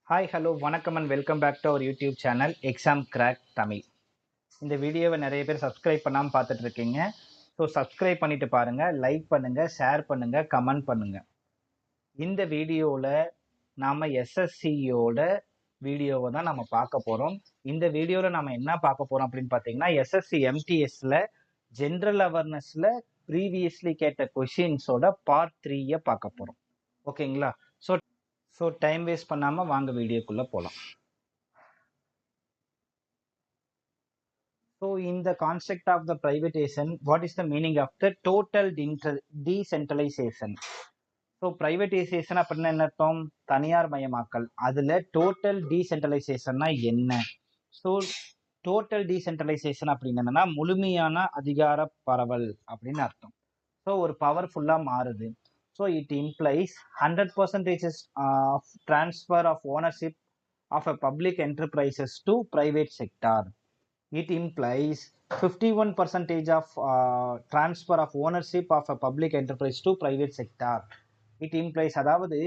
Hi hello வணக்கம் and welcome back to our YouTube channel exam crack Tamil. இந்த வீடியோவை நிறைய பேர் சப்ஸ்கிரைப் பண்ணாமல் பார்த்துட்டு இருக்கீங்க. ஸோ சப்ஸ்கிரைப் பண்ணிட்டு பாருங்க, லைக் பண்ணுங்க, ஷேர் பண்ணுங்க, கமெண்ட் பண்ணுங்க. இந்த வீடியோவில் நாம் எஸ்எஸ்சியோட வீடியோவை தான் நம்ம பார்க்க போகிறோம். இந்த வீடியோவில் நம்ம என்ன பார்க்க போகிறோம் அப்படின்னு பார்த்தீங்கன்னா, எஸ்எஸ்சி எம்டிஎஸ்ல ஜென்ரல் அவேர்னஸில் ப்ரீவியஸ்லி கேட்ட கொஷின்ஸோட பார்ட் 3 பார்க்க போகிறோம். ஓகேங்களா? ஸோ டைம் வேஸ்ட் பண்ணாமல் வாங்க வீடியோக்குள்ளே போகலாம். So in the concept of the privatization, what is the meaning of the total decentralization? So privatization அப்படின்னா என்ன அர்த்தம்? தனியார் மயமாக்கல். அதுல total decentralizationனா என்ன? So total decentralization அப்படின்னு என்னன்னா முழுமையான அதிகார பரவல் அப்படின்னு அர்த்தம். ஸோ ஒரு பவர்ஃபுல்லா மாறுது. So it implies 100% of transfer of ownership of a public enterprises to private sector. It implies 51% of transfer of ownership of a public enterprise to private sector. It implies அதாவது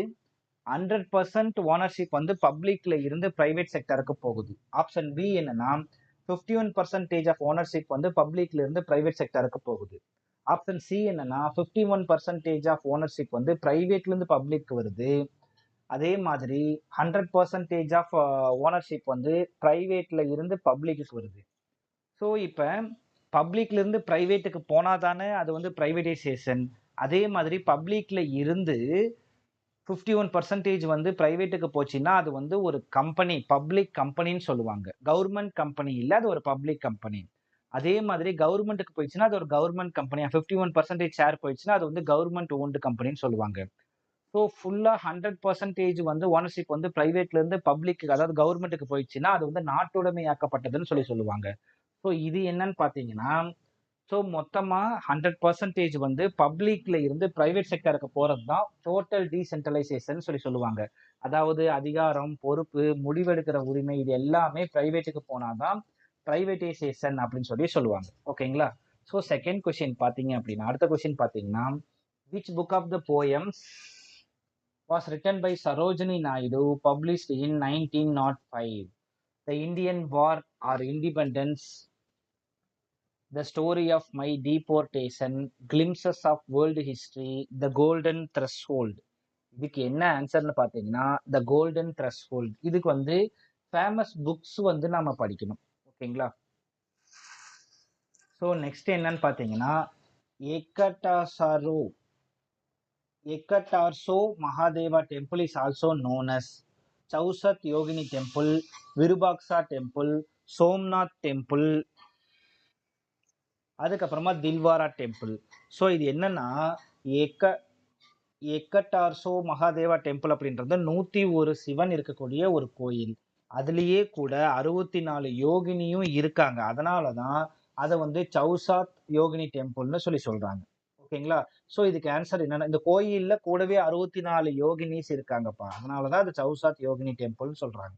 100% ஓனர்ஷிப் வந்து பப்ளிக்ல இருந்து private செக்டருக்கு போகுது. Option B என்னன்னா 51% of ownership வந்து பப்ளிக்ல இருந்து private செக்டருக்கு போகுது. ஆப்ஷன் சி என்னன்னா 51% ஆஃப் ஓனர்ஷிப் வந்து பிரைவேட்ல இருந்து பப்ளிக் வருது. அதே மாதிரி 100% ஆஃப் ஓனர்ஷிப் வந்து பிரைவேட்ல இருந்து பப்ளிக்கு வருது. ஸோ இப்போ பப்ளிக்ல இருந்து பிரைவேட்டுக்கு போனா தானே அது வந்து பிரைவேடைசேஷன். அதே மாதிரி பப்ளிக்ல இருந்து 51% வந்து பிரைவேட்டுக்கு போச்சுன்னா அது வந்து ஒரு கம்பெனி, பப்ளிக் கம்பெனின்னு சொல்லுவாங்க. கவர்மெண்ட் கம்பெனி இல்லை, அது ஒரு பப்ளிக் கம்பெனி. அதே மாதிரி கவர்மெண்ட்டுக்கு போயிடுச்சுன்னா அது ஒரு கவர்மெண்ட் கம்பெனி. 51% ஷேர் போயிடுச்சுன்னா அது வந்து கவர்மெண்ட் ஓன்டு கம்பெனின்னு சொல்லுவாங்க. ஸோ ஃபுல்லா 100% வந்து ஓனர்ஷிப் வந்து பிரைவேட்ல இருந்து பப்ளிக், அதாவது கவர்மெண்ட்டுக்கு போயிடுச்சுன்னா அது வந்து நாட்டுடைமையாக்கப்பட்டதுன்னு சொல்லுவாங்க. ஸோ இது என்னன்னு பார்த்தீங்கன்னா, ஸோ மொத்தமா 100% வந்து பப்ளிக்ல இருந்து பிரைவேட் செக்டருக்கு போறது தான் டோட்டல் டீசென்ட்ரலைசேஷன் சொல்லுவாங்க. அதாவது அதிகாரம், பொறுப்பு, முடிவெடுக்கிற உரிமை இது எல்லாமே பிரைவேட்டுக்கு போனாதான் பிரைவேடைசேஷன் அப்படின்னு சொல்லுவாங்க. ஓகேங்களா? ஸோ செகண்ட் கொஸ்டின் பார்த்தீங்க அப்படின்னா, அடுத்த கொஸ்டின் பார்த்தீங்கன்னா, which book of the poems was written by Sarojini Naidu published in 1905? The Indian War or Independence, The Story of My Deportation, Glimpses of World History, The Golden Threshold. இதுக்கு என்ன ஆன்சர்னு பார்த்தீங்கன்னா the golden threshold. இதுக்கு வந்து famous books வந்து நாம படிக்கணும். ஓகேங்களா? So next என்னன்னு பார்த்தீங்கன்னா Ekatarso Mahadeva temple is also known as Chausat Yogini temple, Virubaksa temple, Somnath temple, அதுக்கப்புறமா தில்வாரா டெம்பிள். ஸோ இது என்னன்னா எக்கட்டார்சோ மகாதேவா டெம்பிள் அப்படின்றது 101 சிவன் இருக்கக்கூடிய ஒரு கோயில். அதுலயே கூட 64 யோகினியும் இருக்காங்க. அதனாலதான் அதை வந்து சௌசாத் யோகினி டெம்பிள்னு சொல்றாங்க. ஓகேங்களா? ஸோ இதுக்கு ஆன்சர் என்னன்னா, இந்த கோயில்ல கூடவே 64 யோகினிஸ் இருக்காங்கப்பா, அதனாலதான் அது சௌசாத் யோகினி டெம்பிள்னு சொல்றாங்க.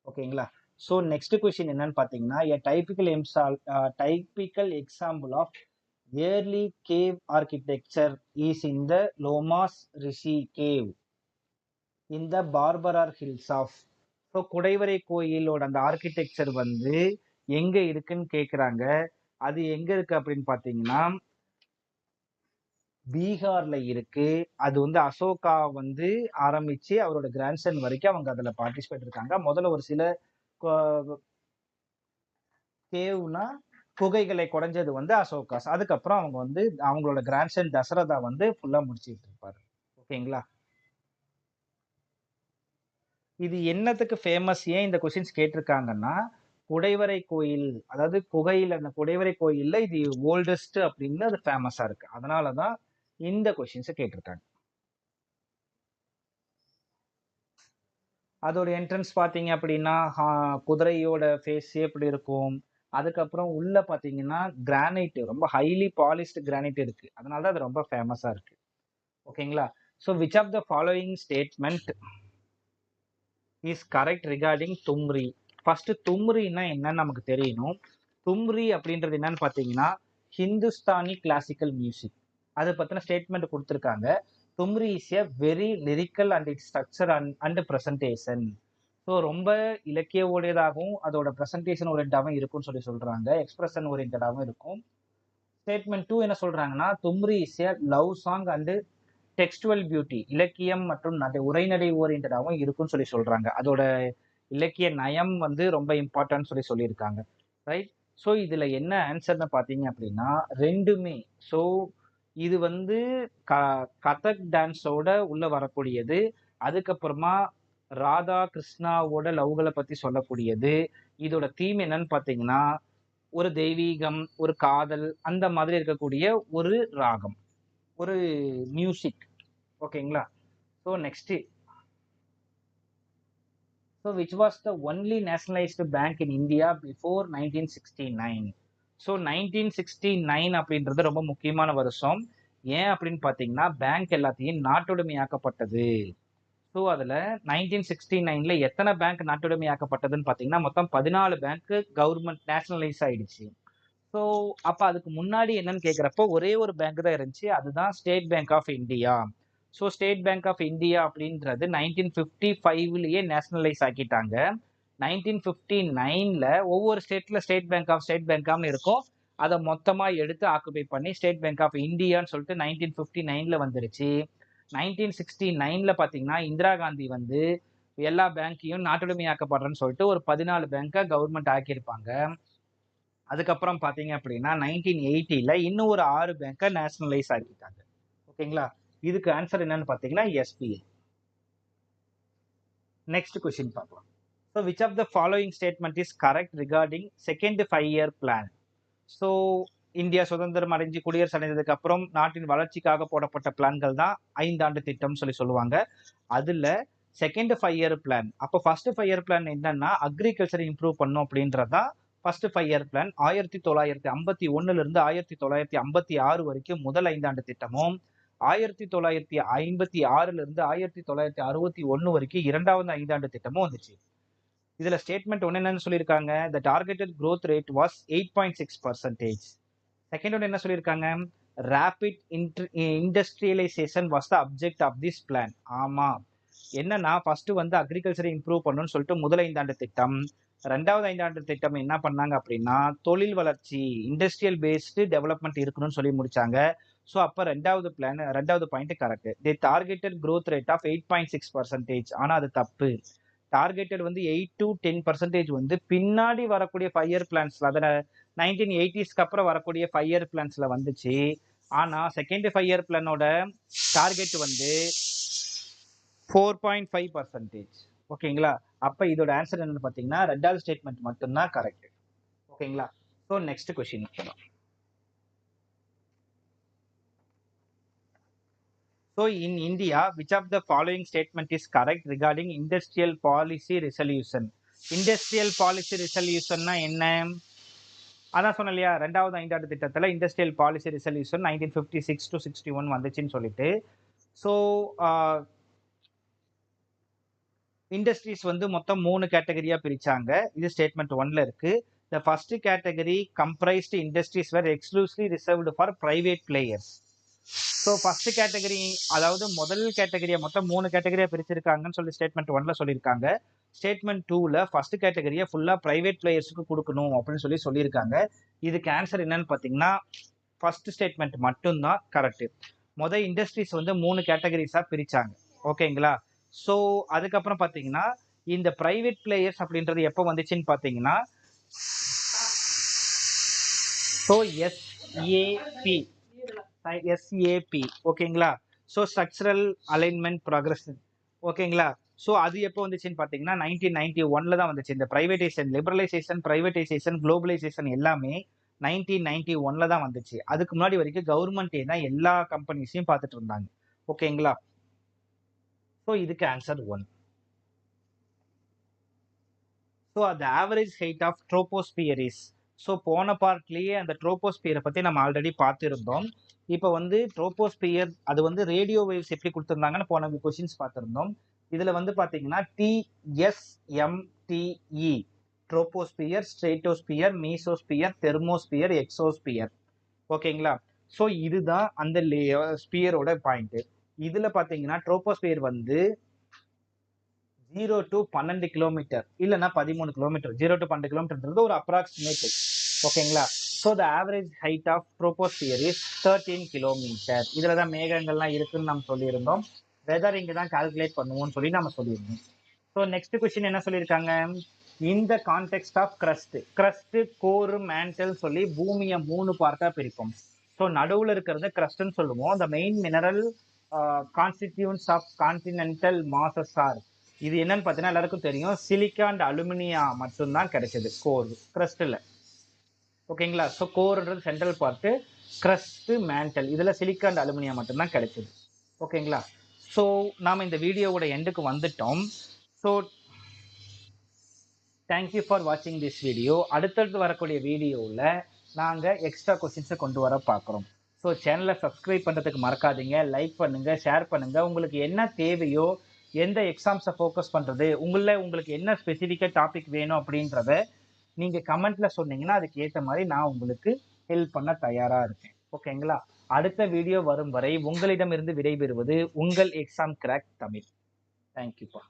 ஓகேங்களா? ஸோ நெக்ஸ்ட் கொஸ்டின் என்னன்னு பார்த்தீங்கன்னா, typical example of early cave architecture is in the Lomas Rishi cave in the Barbarar Hills of. So குடைவரை கோயிலோட அந்த ஆர்கிடெக்சர் வந்து எங்க இருக்குன்னு கேக்குறாங்க. அது எங்க இருக்கு அப்படின்னு பாத்தீங்கன்னா பீகார்ல இருக்கு. அது வந்து அசோகா வந்து ஆரம்பிச்சு அவரோட கிராண்ட்சன் வரைக்கும் அவங்க அதுல பார்ட்டிசிபேட் இருக்காங்க. முதல்ல ஒரு சில கேவ்னா குகைகளை குடைஞ்சது வந்து அசோகாஸ். அதுக்கப்புறம் அவங்க வந்து அவங்களோட கிராண்ட்சன் தசரதா வந்து ஃபுல்லா முடிச்சிட்டு இருப்பாரு. ஓகேங்களா? இது என்னத்துக்கு ஃபேமஸ், ஏன் இந்த கொஸ்டின்ஸ் கேட்டிருக்காங்கன்னா, குடைவரை கோயில், அதாவது குகையில அந்த குடைவரை கோயில்ல இது ஓல்டஸ்ட் அப்படின்னு அது ஃபேமஸா இருக்கு. அதனாலதான் இந்த கொஸ்டின்ஸ் கேட்டிருக்காங்க. அதோட என்ட்ரன்ஸ் பாத்தீங்க அப்படின்னா குதிரையோட ஃபேஸ் எப்படி இருக்கும். அதுக்கப்புறம் உள்ள பாத்தீங்கன்னா கிரானைட், ரொம்ப ஹைலி பாலிஷ்டு கிரானைட் இருக்கு. அதனாலதான் அது ரொம்ப ஃபேமஸா இருக்கு. ஓகேங்களா? So which of the following statement is correct regarding thumri? First தும்ரின்னா என்னன்னு நமக்கு தெரியணும். தும்ரி அப்படின்றது என்னன்னு பாத்தீங்கன்னா ஹிந்துஸ்தானி கிளாசிக்கல் மியூசிக். அதை பத்தின ஸ்டேட்மெண்ட் கொடுத்திருக்காங்க. Thumri is a very lyrical and its structure and presentation. So ரொம்ப இலக்கிய ஓரியதாகவும் அதோட ப்ரெசன்டேஷன் ஓரியன்டாகவும் இருக்கும்னு சொல்றாங்க. எக்ஸ்பிரஷன் ஓரியன்டாகவும் இருக்கும். ஸ்டேட்மெண்ட் 2 என்ன சொல்றாங்கன்னா, thumri is a love song and textual beauty, இலக்கியம் மற்றும் உரைநடை ஓரியன்டாகவும் இருக்கும்னு சொல்றாங்க. அதோட இலக்கிய நயம் வந்து ரொம்ப இம்பார்ட்டன்ட் சொல்லியிருக்காங்க. ரைட். ஸோ இதுல என்ன ஆன்சர்னு பார்த்தீங்க அப்படின்னா ரெண்டுமே. ஸோ இது வந்து கதக் டான்ஸோட உள்ள வரக்கூடியது. அதுக்கப்புறமா ராதா கிருஷ்ணாவோட லவ்களை பத்தி சொல்லக்கூடியது. இதோட தீம் என்னன்னு பார்த்தீங்கன்னா ஒரு தெய்வீகம், ஒரு காதல், அந்த மாதிரி இருக்கக்கூடிய ஒரு ராகம், ஒரு மியூசிக். ஓகேங்களா? So next, so which was the only nationalised bank in India before 1969? So 1969 அப்படின்றது ரொம்ப முக்கியமான வருஷம். ஏன் அப்படின்னு பார்த்தீங்கன்னா பேங்க் எல்லாத்தையும் நாட்டுடைமையாக்கப்பட்டது. ஸோ அதில் 1969ல் எத்தனை பேங்க் நாட்டுடைமையாக்கப்பட்டதுன்னு பார்த்தீங்கன்னா மொத்தம் 14 பேங்க் கவர்மெண்ட் நேஷனலைஸ் ஆயிடுச்சு. ஸோ அப்போ அதுக்கு முன்னாடி என்னன்னு கேட்குறப்போ ஒரே ஒரு பேங்க் தான் இருந்துச்சு, அதுதான் State Bank of India. So State Bank of India அப்படின்றது 1955லயே நேஷனலைஸ் ஆக்கிட்டாங்க. 1959ல் ஒவ்வொரு ஸ்டேட் பேங்காம்னு இருக்கும். அதை மொத்தமாக எடுத்து ஆக்குபை பண்ணி ஸ்டேட் பேங்க் ஆஃப் இந்தியான்னு சொல்லிட்டு 1959ல் வந்துருச்சு. 1969ல் பார்த்தீங்கன்னா இந்திரா காந்தி வந்து எல்லா பேங்கையும் நாட்டுடைமையாக்கப்படுறேன்னு சொல்லிட்டு ஒரு 14 பேங்கை கவர்மெண்ட் ஆக்கியிருப்பாங்க. அதுக்கப்புறம் பார்த்தீங்க அப்படின்னா 1980ல் இன்னும் ஒரு 6 பேங்கை நேஷனலைஸ் ஆக்கிட்டாங்க. ஓகேங்களா? இதுக்கு ஆன்சர் என்னன்னு பார்த்தீங்கன்னா எஸ்பிஐ. நெக்ஸ்ட் கொஸ்டின் பார்க்கலாம். So which of the following statement is correct regarding second 5-year plan? So India சுதந்திரம் அடைஞ்சு குடியரசு அடைந்ததுக்கு அப்புறம் நாட்டின் வளர்ச்சிக்காக போடப்பட்ட பிளான்கள் தான் 5 ஆண்டு திட்டம் சொல்லுவாங்க. அதுல செகண்ட் 5-year பிளான், அப்போ ஃபர்ஸ்ட் 5-year பிளான் என்னன்னா அக்ரிகல்ச்சரை இம்ப்ரூவ் பண்ணும் அப்படின்றதான் ஃபர்ஸ்ட் 5-year பிளான். 1951 இருந்து 1956 வரைக்கும் முதல் 5 ஆண்டு திட்டமும், 1956 இருந்து 1961 வரைக்கும் இரண்டாவது 5 ஆண்டு திட்டமும் வந்துச்சு. இதுல ஸ்டேட்மெண்ட் ஒன்னு என்னன்னு சொல்லியிருக்காங்க, the targeted growth rate was 8.6%. Second ஒன்று என்ன சொல்லியிருக்காங்க, rapid industrialization was the object of this plan. ஆமா, என்னன்னா ஃபர்ஸ்ட் வந்து அக்ரிகல்ச்சரை இம்ப்ரூவ் பண்ணணும்னு சொல்லிட்டு முதல் 5 ஆண்டு திட்டம். ரெண்டாவது 5 ஆண்டு திட்டம் என்ன பண்ணாங்க அப்படின்னா தொழில் வளர்ச்சி, இண்டஸ்ட்ரியல் பேஸ்டு டெவலப்மெண்ட் இருக்கணும்னு சொல்லி முடிச்சாங்க. ஸோ அப்போ ரெண்டாவது point correct. The targeted growth rate of 8.6%. ஆனால் அது தப்பு. டார்கெட்டட் வந்து 8 to 10% வந்து பின்னாடி வரக்கூடிய 5-year பிளான்ஸ்ல, அதில் 1980ஸ்க்கு அப்புறம் வரக்கூடிய 5-year பிளான்ஸ்ல வந்துச்சு. ஆனா செகண்ட் 5-year பிளானோட டார்கெட் வந்து 4.5%. ஓகேங்களா? அப்ப இதோட ஆன்சர் என்னன்னு பாத்தீங்கன்னா ரெண்டாவது ஸ்டேட்மெண்ட் மட்டும்தான் கரெக்ட். ஓகேங்களா? So next question. So in India, which of the following statement is correct regarding industrial policy resolution? Industrial policy resolution என்ன? அதான் சொன்ன இல்லையா, ரெண்டாவது 5 ஆண்டு திட்டத்துல இண்டஸ்ட்ரியல் பாலிசி ரெசல்யூஷன் 1956 to 61 வந்துச்சுன்னு சொல்லிட்டு. ஸோ இண்டஸ்ட்ரீஸ் வந்து மொத்தம் 3 கேட்டகரியா பிரிச்சாங்க. இது ஸ்டேட்மெண்ட் 1ல இருக்கு. The first category comprised industries were exclusively reserved for private players. So first category, அதாவது முதல் கேட்டகரியை மொத்தம் 3 கேட்டகரியா பிரிச்சிருக்காங்கன்னு சொல்லி ஸ்டேட்மெண்ட் 1ல சொல்லியிருக்காங்க. ஸ்டேட்மெண்ட் 2ல ஃபர்ஸ்ட் கேட்டகரியை ஃபுல்லா பிரைவேட் பிளேயர்ஸுக்கு கொடுக்கணும் அப்படின்னு சொல்லியிருக்காங்க. இதுக்கு ஆன்சர் என்னன்னு பார்த்தீங்கன்னா ஃபர்ஸ்ட் ஸ்டேட்மெண்ட் மட்டும்தான் கரெக்ட். முதல் இண்டஸ்ட்ரீஸ் வந்து 3 கேட்டகரிஸா பிரிச்சாங்க. ஓகேங்களா? ஸோ அதுக்கப்புறம் பார்த்தீங்கன்னா இந்த பிரைவேட் பிளேயர்ஸ் அப்படின்றது எப்போ வந்துச்சுன்னு பார்த்தீங்கன்னா ஸோ SAP. ஓகேங்களா? So structural alignment progression. ஓகேங்களா? ஸோ அது எப்போ வந்துச்சுன்னு பார்த்தீங்கன்னா 1991ல தான் வந்துச்சு. இந்த பிரைவேடைசேஷன், லிபரலைசேஷன், பிரைவேடைசேஷன், குளோபலைசேஷன் எல்லாமே 1991ல தான் வந்துச்சு. அதுக்கு முன்னாடி வரைக்கும் கவர்மெண்டே தான் எல்லா கம்பெனிஸையும் பார்த்துட்டு இருந்தாங்க. ஓகேங்களா? ஸோ இதுக்கு ஆன்சர் 1. ஸோ அந்த average height of troposphere is. So போன பார்ட்லேயே அந்த ட்ரோபோஸ்பியரை பற்றி நம்ம ஆல்ரெடி பார்த்துருந்தோம். இப்போ வந்து ட்ரோபோஸ்பியர் அது வந்து ரேடியோ வேவ்ஸ் எப்படி கொடுத்துருந்தாங்கன்னு போன கொஸ்டின்ஸ் பார்த்துருந்தோம். இதில் வந்து பார்த்தீங்கன்னா TSMTE, troposphere, stratosphere, mesosphere, thermosphere, exosphere. ஓகேங்களா? ஸோ இதுதான் அந்த ஸ்பியரோட பாயிண்ட். இதில் பார்த்தீங்கன்னா ட்ரோபோஸ்பியர் வந்து 0 to 12 கிலோமீட்டர் இல்லைன்னா 13 கிலோமீட்டர். 0 to 12 கிலோமீட்டர்ன்றது ஒரு அப்ராக்சிமேட். ஓகேங்களா? So the average height of troposphere is 13 kilometre. இதில் தான் மேகங்கள்லாம் இருக்குன்னு நம்ம சொல்லியிருந்தோம். வெதர் இங்கே தான் கால்குலேட் பண்ணுவோம்னு சொல்லி நம்ம சொல்லியிருந்தோம். ஸோ நெக்ஸ்ட் கொஸ்டின் என்ன சொல்லியிருக்காங்க? இந்த contact of crust core mantle சொல்லி பூமியை 3 பார்ட்டா பிரிப்போம். ஸோ நடுவில் இருக்கிறத கிரஸ்ட்னு சொல்லுவோம். The main mineral constituents of continental masses are, இது என்னன்னு பார்த்தீங்கன்னா எல்லாருக்கும் தெரியும், சிலிக்கா அண்ட் அலுமினியா மட்டும்தான் கிடைச்சது கோர் கிரஸ்டில். ஓகேங்களா? ஸோ கோர்ன்றது சென்ட்ரல் பார்ட்டு, கிரஸ்ட் மேண்டல் இதில் சிலிக்கா அண்ட் அலுமினியா மட்டும்தான் கிடைச்சது. ஓகேங்களா? ஸோ நாம் இந்த வீடியோவோட எண்டுக்கு வந்துட்டோம். ஸோ தேங்க்யூ ஃபார் வாட்சிங் திஸ் வீடியோ. அடுத்தடுத்து வரக்கூடிய வீடியோவில் நாங்கள் எக்ஸ்ட்ரா கொஸ்டின்ஸை கொண்டு வர பார்க்குறோம். ஸோ சேனலை சப்ஸ்கிரைப் பண்ணுறதுக்கு மறக்காதீங்க. லைக் பண்ணுங்கள், ஷேர் பண்ணுங்கள். உங்களுக்கு என்ன தேவையோ, எந்த எக்ஸாம்ஸை ஃபோக்கஸ் பண்ணுறது, உங்களுக்கு என்ன ஸ்பெசிஃபிக்காக டாபிக் வேணும் அப்படின்றத நீங்கள் கமெண்ட்டில் சொன்னீங்கன்னா அதுக்கு ஏற்ற மாதிரி நான் உங்களுக்கு ஹெல்ப் பண்ண தயாராக இருக்கேன். ஓகேங்களா? அடுத்த வீடியோ வரும் வரை உங்களிடமிருந்து விடைபெறுவது உங்கள் எக்ஸாம் கிராக் தமிழ். தேங்க்யூப்பா.